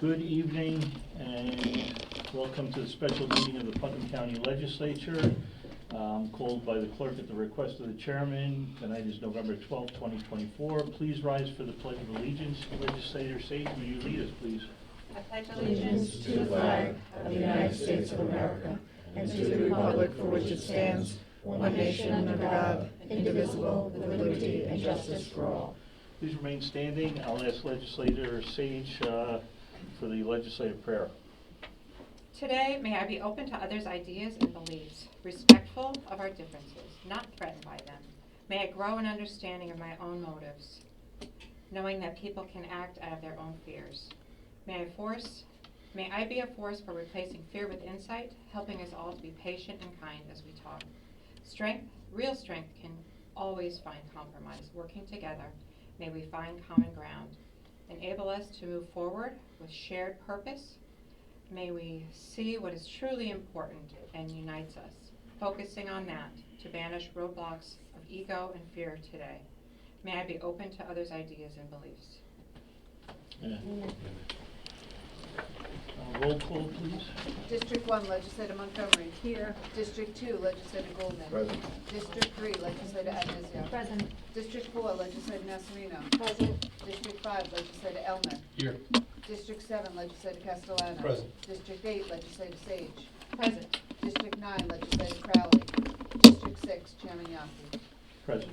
Good evening and welcome to the special meeting of the Putnam County Legislature, called by the clerk at the request of the chairman. Tonight is November 12, 2024. Please rise for the Pledge of Allegiance. Legislator Sage, will you lead us, please? I pledge allegiance to the flag of the United States of America and to the republic for which it stands, one nation under God, indivisible, with liberty and justice for all. Please remain standing. I'll ask Legislator Sage for the legislative prayer. Today, may I be open to others' ideas and beliefs, respectful of our differences, not threatened by them. May I grow in understanding of my own motives, knowing that people can act out of their own fears. May I be a force for replacing fear with insight, helping us all to be patient and kind as we talk. Real strength can always find compromise. Working together, may we find common ground. Enable us to move forward with shared purpose. May we see what is truly important and unites us, focusing on that to banish roadblocks of ego and fear today. May I be open to others' ideas and beliefs. Yeah. Roll call, please. District 1, Legislator Montgomery. Here. District 2, Legislator Goldman. Present. District 3, Legislator Adnizio. Present. District 4, Legislator Nasarino. Present. District 5, Legislator Elman. Here. District 7, Legislator Castellano. Present. District 8, Legislator Sage. Present. District 9, Legislator Crowley. District 6, Chairman Yasi. Present.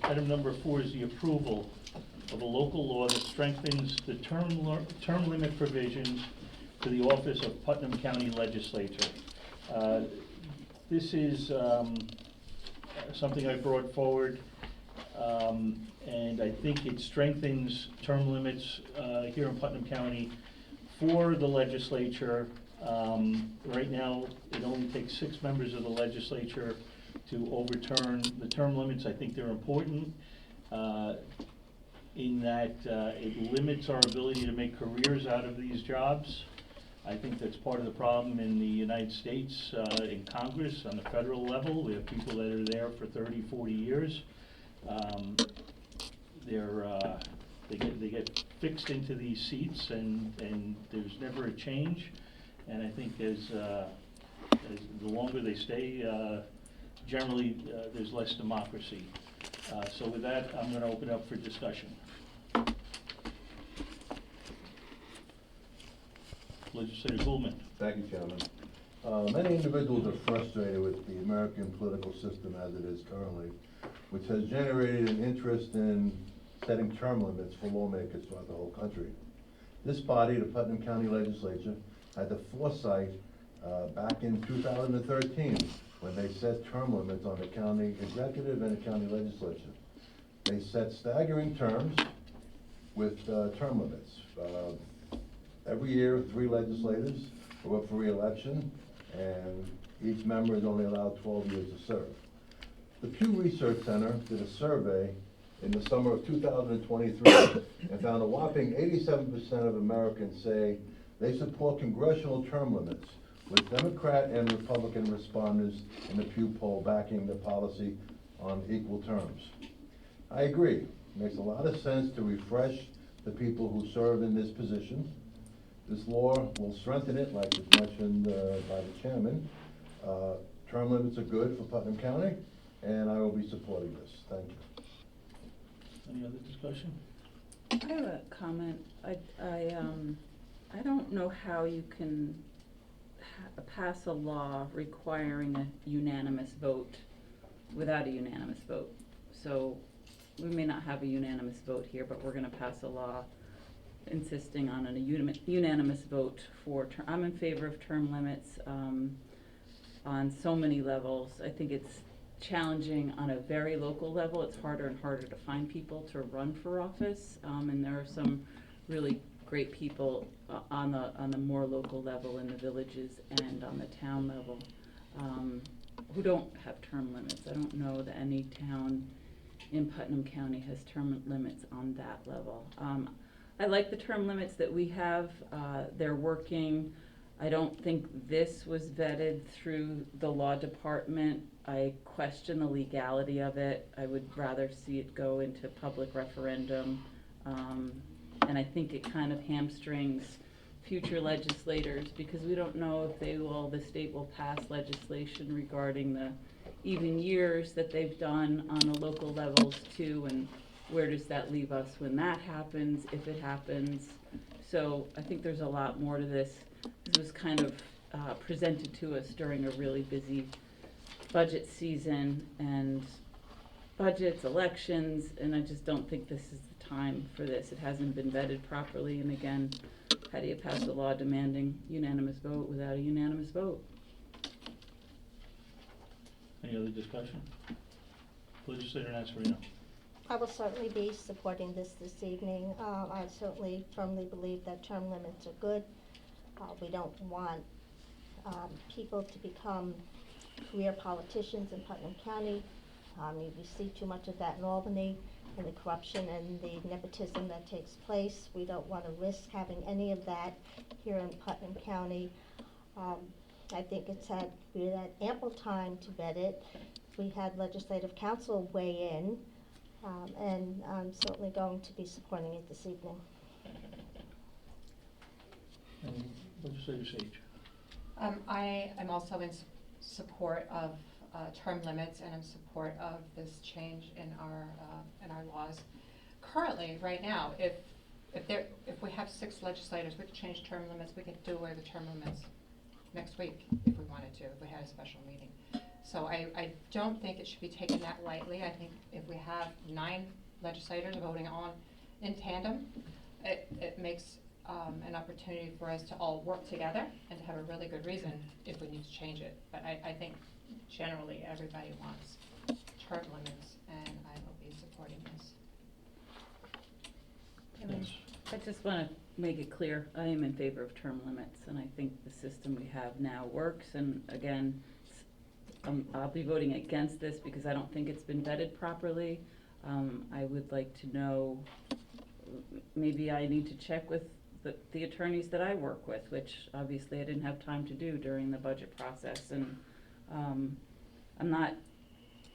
Item number 4 is the approval of a local law that strengthens the term limit provisions to the office of Putnam County Legislature. This is something I brought forward, and I think it strengthens term limits here in Putnam County for the legislature. Right now, it only takes 6 members of the legislature to overturn the term limits. I think they're important in that it limits our ability to make careers out of these jobs. I think that's part of the problem in the United States, in Congress, on the federal level. We have people that are there for 30, 40 years. They get fixed into these seats, and there's never a change. And I think as the longer they stay, generally there's less democracy. So with that, I'm going to open up for discussion. Legislator Goldman. Thank you, Chairman. Many individuals are frustrated with the American political system as it is currently, which has generated an interest in setting term limits for lawmakers throughout the whole country. This body, the Putnam County Legislature, had the foresight back in 2013 when they set term limits on the county executive and the county legislature. They set staggering terms with term limits. Every year, 3 legislators are up for re-election, and each member is only allowed 12 years to serve. The Pew Research Center did a survey in the summer of 2023 and found a whopping 87% of Americans say they support congressional term limits, with Democrat and Republican respondents in the Pew poll backing the policy on equal terms. I agree. It makes a lot of sense to refresh the people who serve in this position. This law will strengthen it, like was mentioned by the chairman. Term limits are good for Putnam County, and I will be supporting this. Thank you. Any other discussion? I have a comment. I don't know how you can pass a law requiring a unanimous vote without a unanimous vote. So we may not have a unanimous vote here, but we're going to pass a law insisting on a unanimous vote for I'm in favor of term limits on so many levels. I think it's challenging on a very local level. It's harder and harder to find people to run for office, and there are some really great people on the more local level in the villages and on the town level who don't have term limits. I don't know that any town in Putnam County has term limits on that level. I like the term limits that we have. They're working. I don't think this was vetted through the law department. I question the legality of it. I would rather see it go into public referendum And I think it kind of hamstrings future legislators, because we don't know if the state will pass legislation regarding the even years that they've done on the local levels too, and where does that leave us when that happens, if it happens. So I think there's a lot more to this. This was kind of presented to us during a really busy budget season, and budgets, elections, and I just don't think this is the time for this. It hasn't been vetted properly, and again, how do you pass a law demanding unanimous vote without a unanimous vote? Any other discussion? Legislator Nasarino. I will certainly be supporting this evening. I certainly firmly believe that term limits are good. We don't want people to become career politicians in Putnam County. We see too much of that in Albany, and the corruption and the nepotism that takes place. We don't want to risk having any of that here in Putnam County. I think we had ample time to vet it. We had Legislative Council weigh in, and I'm certainly going to be supporting it this evening. And Legislator Sage. I am also in support of term limits, and in support of this change in our laws. Currently, right now, if we have 6 legislators, we could change term limits. We could do away with term limits next week if we wanted to, if we had a special meeting. So I don't think it should be taken that lightly. I think if we have 9 legislators voting on in tandem, it makes an opportunity for us to all work together and to have a really good reason if we need to change it. But I think generally everybody wants term limits, and I will be supporting this. Yes. I just want to make it clear, I am in favor of term limits, and I think the system we have now works. And again, I'll be voting against this because I don't think it's been vetted properly. I would like to know, maybe I need to check with the attorneys that I work with, which obviously I didn't have time to do during the budget process. And I'm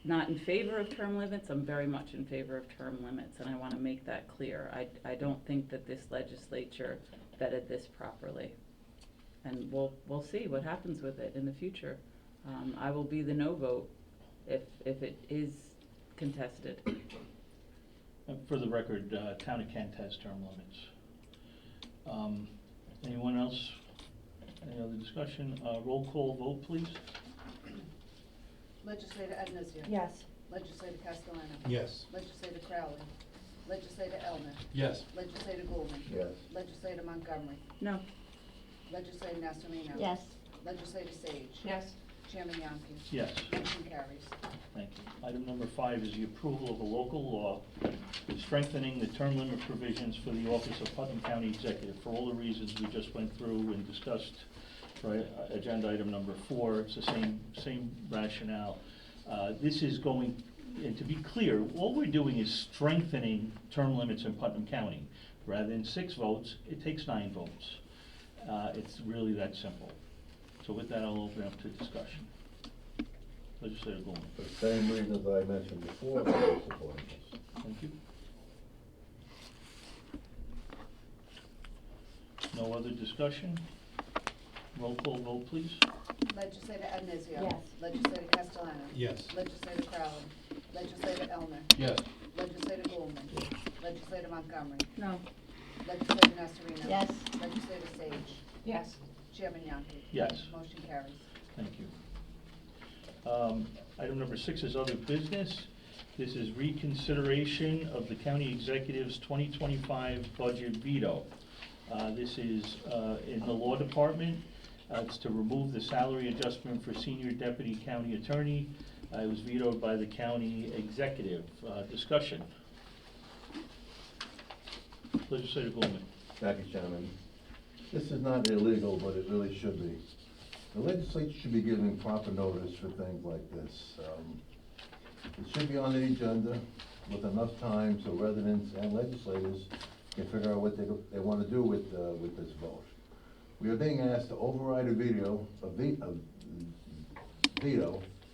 not in favor of term limits. I'm very much in favor of term limits, and I want to make that clear. I don't think that this legislature vetted this properly, and we'll see what happens with it in the future. I will be the no vote if it is contested. For the record, Town of Kent has term limits. Anyone else? Any other discussion? Roll call vote, please. Legislator Adnazio. Yes. Legislator Castellano. Yes. Legislator Crowley. Legislator Elmer. Yes. Legislator Goulman. Yes. Legislator Montgomery. No. Legislator Nasarino. Yes. Legislator Sage. Yes. Chairman Yonke. Yes. Motion carries. Thank you. Item number 5 is the approval of a local law strengthening the term limit provisions for the office of Putnam County Executive. For all the reasons we just went through and discussed for agenda item number 4, it's the same rationale. This is going, and to be clear, all we're doing is strengthening term limits in Putnam County. Rather than 6 votes, it takes 9 votes. It's really that simple. So with that, I'll open up to discussion. Legislator Goulman. For the same reasons I mentioned before, I'm supporting this. Thank you. No other discussion? Roll call vote, please. Legislator Adnazio. Yes. Legislator Castellano. Yes. Legislator Crowley. Legislator Elmer. Yes. Legislator Goulman. Legislator Montgomery. No. Legislator Nasarino. Yes. Legislator Sage. Yes. Chairman Yonke. Yes. Motion carries. Thank you. Item number 6 is other business. This is reconsideration of the county executive's 2025 budget veto. This is in the law department. It's to remove the salary adjustment for senior deputy county attorney. It was vetoed by the county executive. Discussion. Legislator Goulman. Thank you, Chairman. This is not illegal, but it really should be. The legislature should be giving proper notice for things like this. It should be on the agenda with enough time so residents and legislators can figure out what they want to do with this vote. We are being asked to override a veto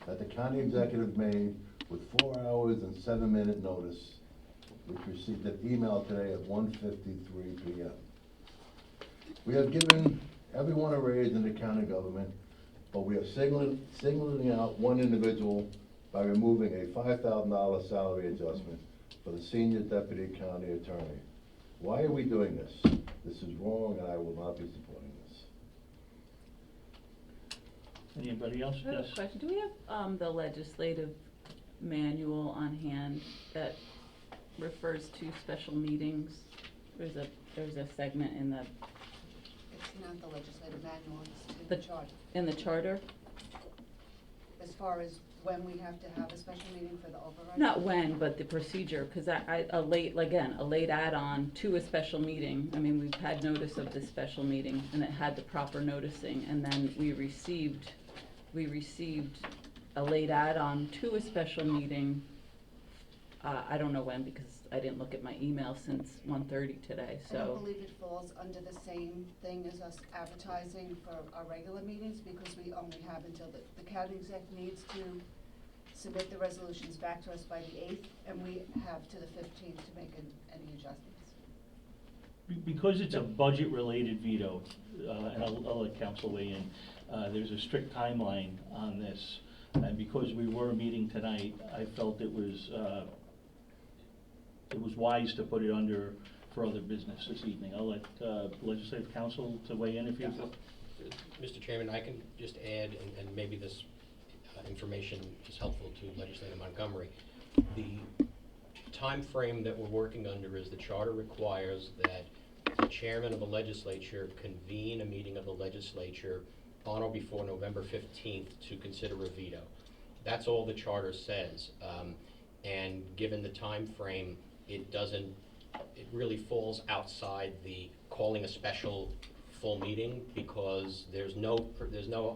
that the county executive made with 4 hours and 7-minute notice which received an email today at 1:53 p.m. We have given everyone a raise in the county government, but we are singling out one individual by removing a $5,000 salary adjustment for the senior deputy county attorney. Why are we doing this? This is wrong, and I will not be supporting this. Anybody else? I have a Yes. question. Do we have the legislative manual on hand that refers to special meetings? There's a segment in the It's not the legislative manual, it's in The- the charter. in the charter? As far as when we have to have a special meeting for the override? Not when, but the procedure, because a late add-on to a special meeting. I mean, we've had notice of this special meeting, and it had the proper noticing, and then we received a late add-on to a special meeting. I don't know when, because I didn't look at my email since 1:30 today, I don't so. believe it falls under the same thing as us advertising for our regular meetings, because we only have until the county exec needs to submit the resolutions back to us by the 8th, and we have to the 15th to make any adjustments. Because it's a budget-related veto, and I'll let council weigh in, there's a strict timeline on this. And because we were meeting tonight, I felt it was wise to put it under for other business this evening. I'll let legislative counsel to weigh in if you. Mr. Chairman, I can just add, and maybe this information is helpful to Legislator Montgomery. The time frame that we're working under is the charter requires that the chairman of the legislature convene a meeting of the legislature on or before November 15th to consider a veto. That's all the charter says. And given the time frame, it really falls outside the calling a special full meeting, because there's no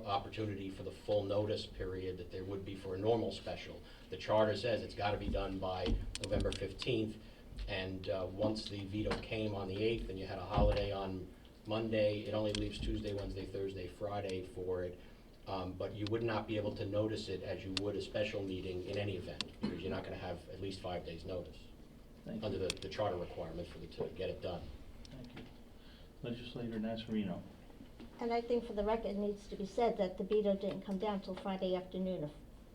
opportunity for the full notice period that there would be for a normal special. The charter says it's gotta be done by November 15th, and once the veto came on the 8th and you had a holiday on Monday, it only leaves Tuesday, Wednesday, Thursday, Friday for it. But you would not be able to notice it as you would a special meeting in any event, because you're not gonna have at least 5 days notice Thank you. under the charter requirement to get it done. Thank you. Legislator Nasarino. And I think for the record, it needs to be said that the veto didn't come down till Friday afternoon,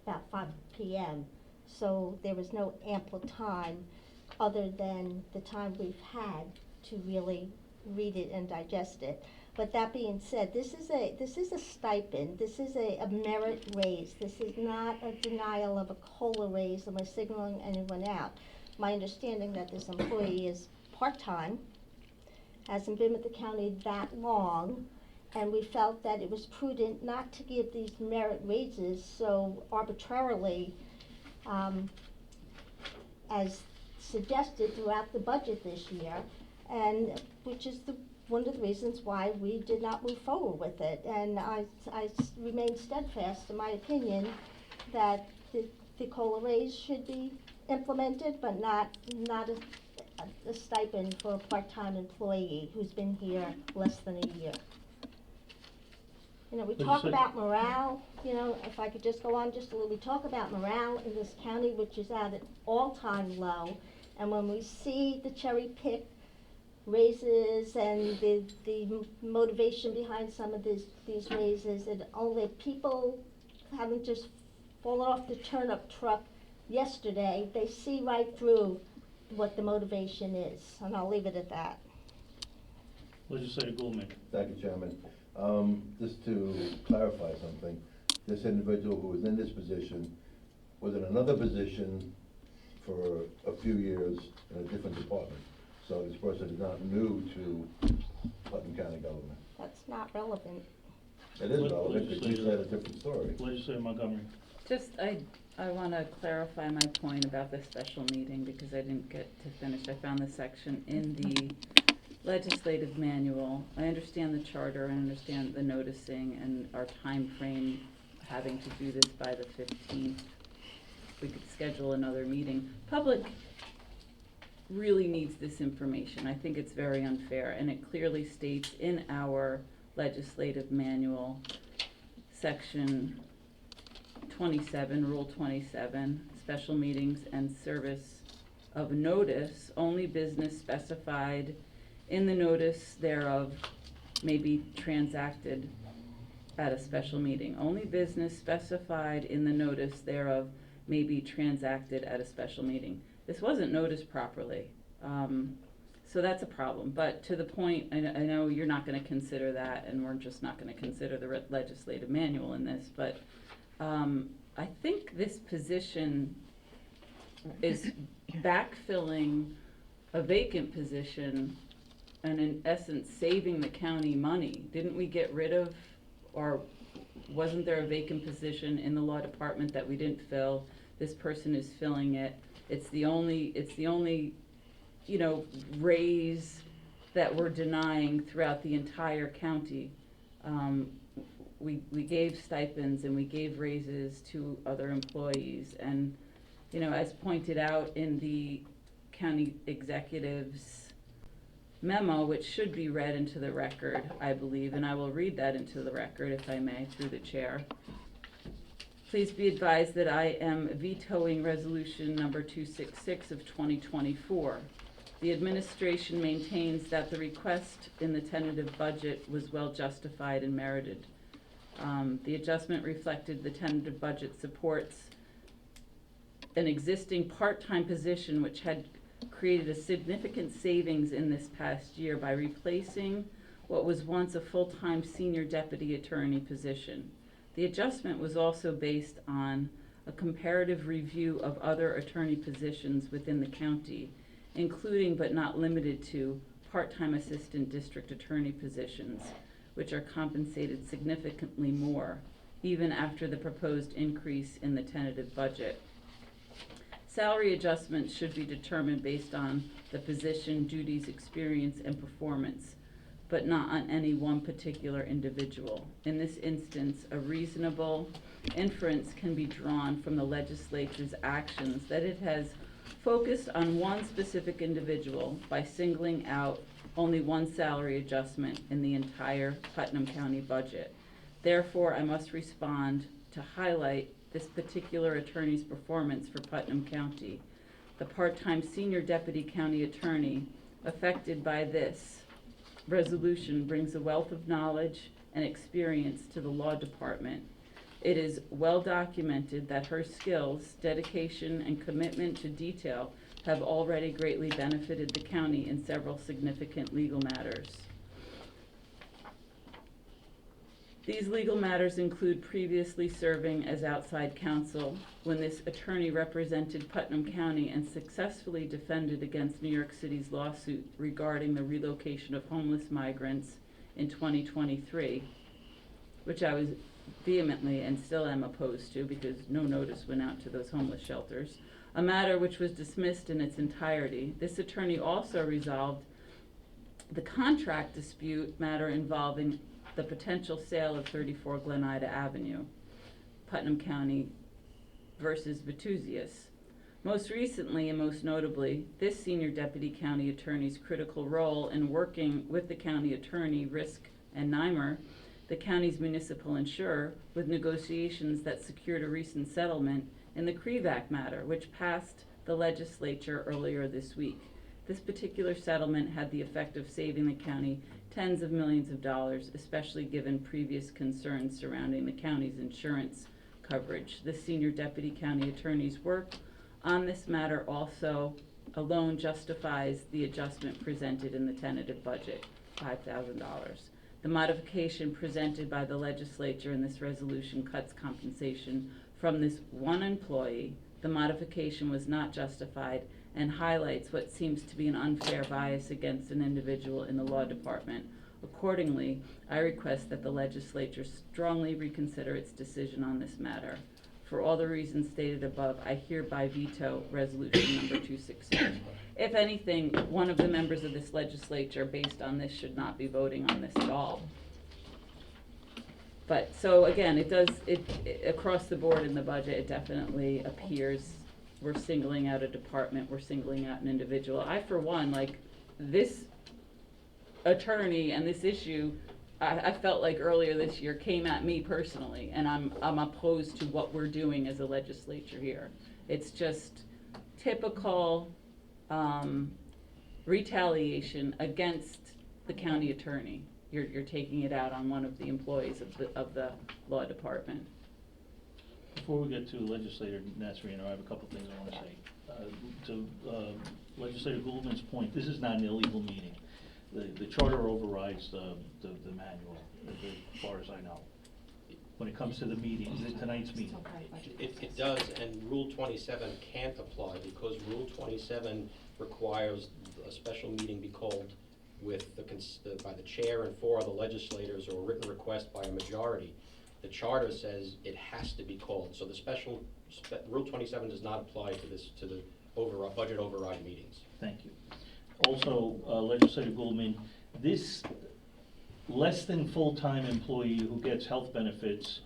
about 5 p.m. So there was no ample time, other than the time we've had, to really read it and digest it. But that being said, this is a stipend, this is a merit raise, this is not a denial of a COLA raise, and we're signaling anyone out. My understanding that this employee is part-time, hasn't been with the county that long, and we felt that it was prudent not to give these merit raises so arbitrarily, as suggested throughout the budget this year, and which is one of the reasons why we did not move forward with it. And I remain steadfast in my opinion that the COLA raise should be implemented, but not a stipend for a part-time employee who's been here less than a year. You know, we But you talk said- about morale, you know, if I could just go on just a little, we talk about morale in this county, which is at an all-time low. And when we see the cherry pick raises and the motivation behind some of these raises, and only people haven't just fallen off the turnip truck yesterday, they see right through what the motivation is, and I'll leave it at that. Legislator Goldman. Thank you, Chairman. Just to clarify something, this individual who was in this position was in another position for a few years in a different department. So this person is not new to Putnam County government. That's not relevant. It is relevant, because you said a different story. Legislator Montgomery. Just, I want to clarify my point about the special meeting, because I didn't get to finish. I found the section in the legislative manual. I understand the charter, I understand the noticing and our time frame having to do this by the 15th. We could schedule another meeting. Public really needs this information. I think it's very unfair, and it clearly states in our legislative manual, section 27, Rule 27, special meetings and service of notice, only business specified in the notice thereof may be transacted at a special meeting. Only business specified in the notice thereof may be transacted at a special meeting. This wasn't noticed properly, so that's a problem. But to the point, I know you're not gonna consider that, and we're just not gonna consider the legislative manual in this, but I think this position is backfilling a vacant position and in essence saving the county money. Didn't we get rid of, or wasn't there a vacant position in the law department that we didn't fill? This person is filling it. It's the only, raise that we're denying throughout the entire county. We gave stipends and we gave raises to other employees, and, as pointed out in the county executive's memo, which should be read into the record, I believe, and I will read that into the record if I may, through the chair. Please be advised that I am vetoing resolution number 266 of 2024. The administration maintains that the request in the tentative budget was well justified and merited. The adjustment reflected the tentative budget supports an existing part-time position which had created a significant savings in this past year by replacing what was once a full-time senior deputy attorney position. The adjustment was also based on a comparative review of other attorney positions within the county, including but not limited to part-time assistant district attorney positions, which are compensated significantly more, even after the proposed increase in the tentative budget. Salary adjustments should be determined based on the position, duties, experience, and performance, but not on any one particular individual. In this instance, a reasonable inference can be drawn from the legislature's actions that it has focused on one specific individual by singling out only one salary adjustment in the entire Putnam County budget. Therefore, I must respond to highlight this particular attorney's performance for Putnam County. The part-time senior deputy county attorney affected by this resolution brings a wealth of knowledge and experience to the law department. It is well documented that her skills, dedication, and commitment to detail have already greatly benefited the county in several significant legal matters. These legal matters include previously serving as outside counsel when this attorney represented Putnam County and successfully defended against New York City's lawsuit regarding the relocation of homeless migrants in 2023, which I was vehemently and still am opposed to because no notice went out to those homeless shelters, a matter which was dismissed in its entirety. This attorney also resolved the contract dispute matter involving the potential sale of 34 Glen Ida Avenue, Putnam County versus Vetusius. Most recently and most notably, this senior deputy county attorney's critical role in working with the county attorney, Risk and Nimer, the county's municipal insurer, with negotiations that secured a recent settlement in the Krevac matter, which passed the legislature earlier this week. This particular settlement had the effect of saving the county tens of millions of dollars, especially given previous concerns surrounding the county's insurance coverage. The senior deputy county attorney's work on this matter also alone justifies the adjustment presented in the tentative budget, $5,000. The modification presented by the legislature in this resolution cuts compensation from this one employee. The modification was not justified and highlights what seems to be an unfair bias against an individual in the law department. Accordingly, I request that the legislature strongly reconsider its decision on this matter. For all the reasons stated above, I hereby veto resolution number 266. If anything, one of the members of this legislature, based on this, should not be voting on this at all. But, so again, it across the board in the budget, it definitely appears we're singling out a department, we're singling out an individual. I, for one, like, this attorney and this issue, I felt like earlier this year came at me personally, and I'm opposed to what we're doing as a legislature here. It's just typical retaliation against the county attorney. You're taking it out on one of the employees of the law department. Before we get to Legislator Nasrino, I have a couple things I want to say. To Legislator Goulman's point, this is not an illegal meeting. The charter overrides the manual, as far as I know, when it comes to the meeting, tonight's meeting. It does, and Rule 27 can't apply because Rule 27 requires a special meeting be called with by the chair and 4 other legislators, or a written request by a majority. The charter says it has to be called, so the Rule 27 does not apply to the budget override meetings. Thank you. Also, Legislator Goulman, this less than full-time employee who gets health benefits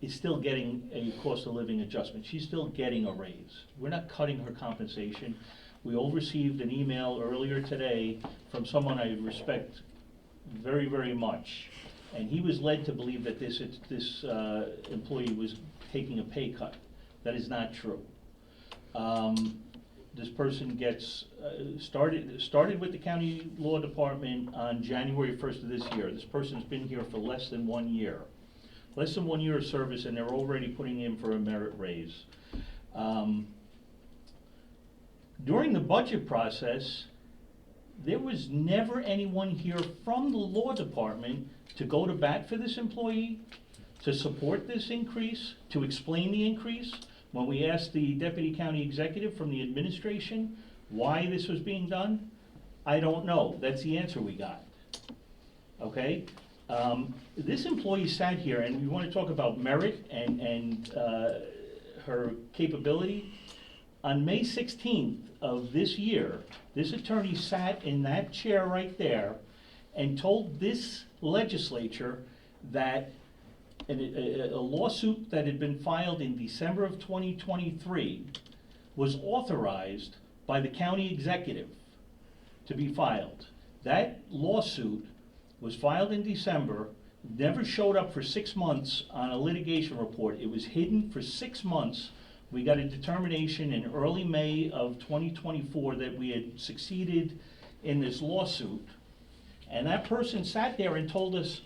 is still getting a cost of living adjustment. She's still getting a raise. We're not cutting her compensation. We all received an email earlier today from someone I respect very, very much, and he was led to believe that this employee was taking a pay cut. That is not true. This person gets started with the county law department on January 1st of this year. This person's been here for less than 1 year. Less than 1 year of service, and they're already putting in for a merit raise. During the budget process, there was never anyone here from the law department to go to bat for this employee, to support this increase, to explain the increase. When we asked the deputy county executive from the administration why this was being done, I don't know. That's the answer we got. Okay? This employee sat here, and we want to talk about merit and her capability. On May 16th of this year, this attorney sat in that chair right there and told this legislature that a lawsuit that had been filed in December of 2023 was authorized by the county executive to be filed. That lawsuit was filed in December, never showed up for 6 months on a litigation report. It was hidden for 6 months. We got a determination in early May of 2024 that we had succeeded in this lawsuit. And that person sat there and told us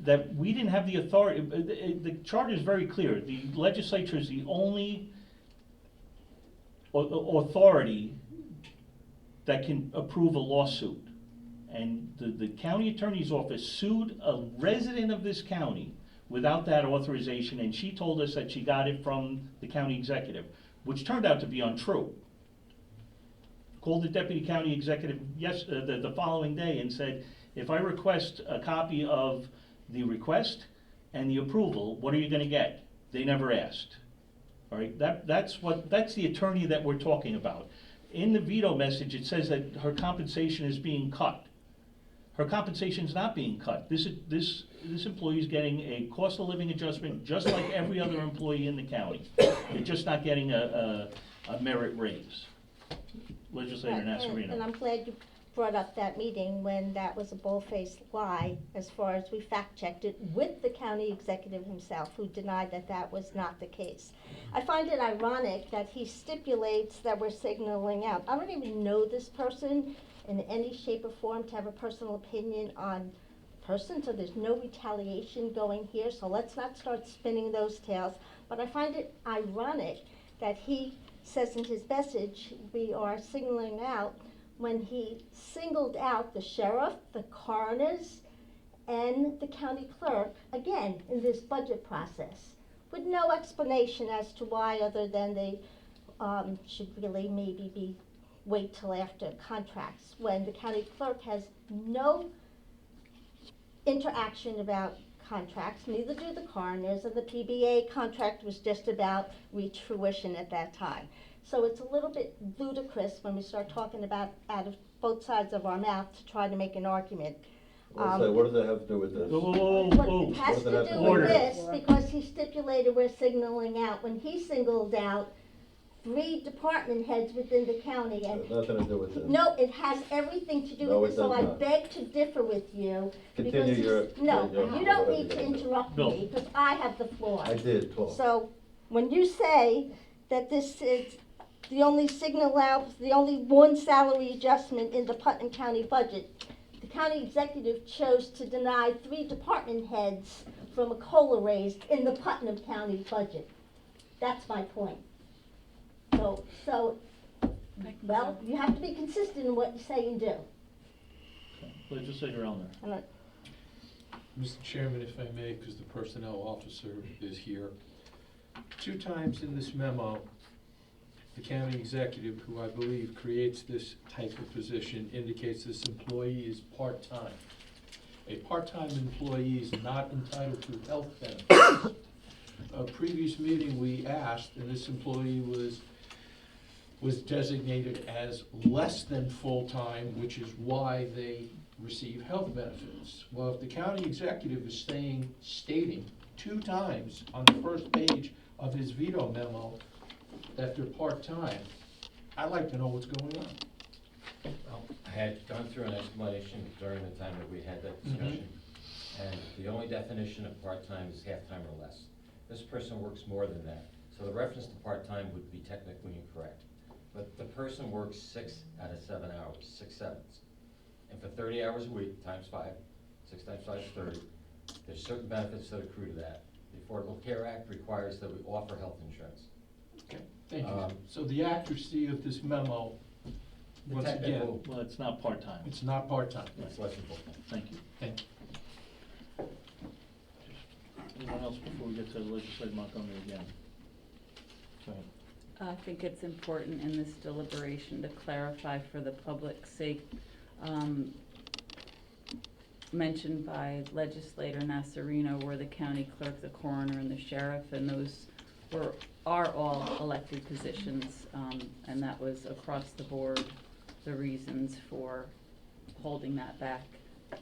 that we didn't have the authority. The charter is very clear. The legislature is the only authority that can approve a lawsuit. And the county attorney's office sued a resident of this county without that authorization, and she told us that she got it from the county executive, which turned out to be untrue. Called the deputy county executive the following day and said, if I request a copy of the request and the approval, what are you going to get? They never asked. All right, that's the attorney that we're talking about. In the veto message, it says that her compensation is being cut. Her compensation is not being cut. This employee is getting a cost of living adjustment just like every other employee in the county. They're just not getting a merit raise. Legislator Nasarino. And I'm glad you brought up that meeting when that was a bull-faced lie, as far as we fact-checked it with the county executive himself, who denied that that was not the case. I find it ironic that he stipulates that we're signaling out. I don't even know this person in any shape or form to have a personal opinion on the person, so there's no retaliation going here, so let's not start spinning those tales. But I find it ironic that he says in his message we are signaling out when he singled out the sheriff, the coroners, and the county clerk, again, in this budget process, with no explanation as to why, other than they should really maybe wait till after contracts, when the county clerk has no interaction about contracts, neither do the coroners, and the PBA contract was just about reach fruition at that time. So it's a little bit ludicrous when we start talking about out of both sides of our mouth to try to make an argument. So what does that have to do with this? It has What to does that have do to with do? this, because he stipulated we're signaling out, when he singled out 3 department heads within the county, and Nothing to do with this. no, it has everything to do No, with it this, so does I not. beg to differ with you. Continue because your- no, your- you don't whatever need to you're gonna do. interrupt Bill. me, because I have the floor. I did talk. So, when you say that this is the only the only one salary adjustment in the Putnam County budget. The county executive chose to deny 3 department heads from a COLA raise in the Putnam County budget. That's my point. So, well, you have to be consistent in what you say and do. Legislator Elner. And I- Mr. Chairman, if I may, because the personnel officer is here. 2 times in this memo, the county executive, who I believe creates this type of position, indicates this employee is part-time. A part-time employee is not entitled to health benefits. A previous meeting, we asked, and this employee was designated as less than full-time, which is why they receive health benefits. Well, if the county executive is stating 2 times on the first page of his veto memo that they're part-time, I'd like to know what's going on. Well, I had gone through an explanation during the time that we had that discussion, and the only definition of part-time is half-time or less. This person works more than that, so the reference to part-time would be technically incorrect. But the person works 6 out of 7 hours, 6 sevenths. And for 30 hours a week, times 5, 6 times 5 is 30, there's certain benefits that accrue to that. The Affordable Care Act requires that we offer health insurance. Okay, thank you. So the accuracy of this memo, The once again, technical, Well, it's not part-time. it's not part-time. it's less than full-time. Thank you. Thank you. Anyone else before we get to Legislator Montgomery again? Go ahead. I think it's important in this deliberation to clarify for the public's sake, mentioned by Legislator Nassarino were the county clerk, the coroner, and the sheriff, and those are all elected positions, and that was across the board the reasons for holding that back.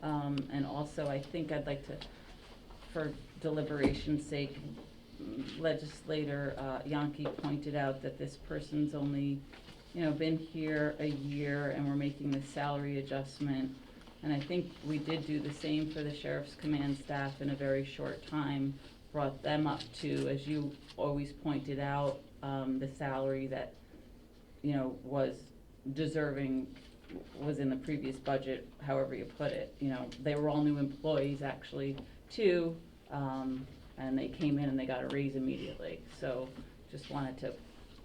And also, I think I'd like to, for deliberation's sake, Legislator Yankee pointed out that this person's only, been here a year, and we're making the salary adjustment. And I think we did do the same for the sheriff's command staff in a very short time, brought them up to, as you always pointed out, the salary that, was deserving, was in the previous budget, however you put it. They were all new employees actually too, and they came in and they got a raise immediately. So just wanted to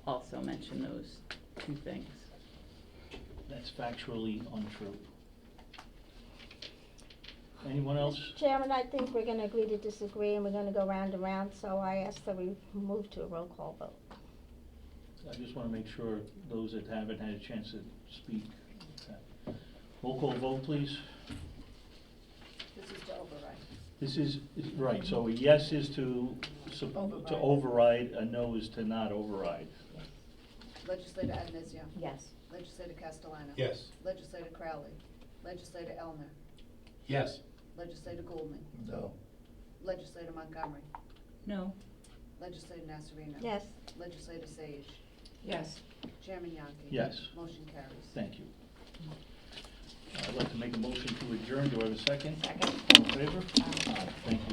also mention those 2 things. That's factually untrue. Anyone else? Chairman, I think we're gonna agree to disagree, and we're gonna go round and round, so I ask that we move to a roll call vote. I just want to make sure those that haven't had a chance to speak. Okay. Roll call vote, please. This is to override. This is, right, so a yes is to override, a no is to not override. Legislator Adamizio. Yes. Legislator Castellano. Yes. Legislator Crowley. Legislator Elner. Yes. Legislator Goldman. No. Legislator Montgomery. No. Legislator Nassarino. Yes. Legislator Sage. Yes. Chairman Yankee. Yes. Motion carries. Thank you. I'd like to make a motion to adjourn. Do I have a second? Second. All in favor? Thank you.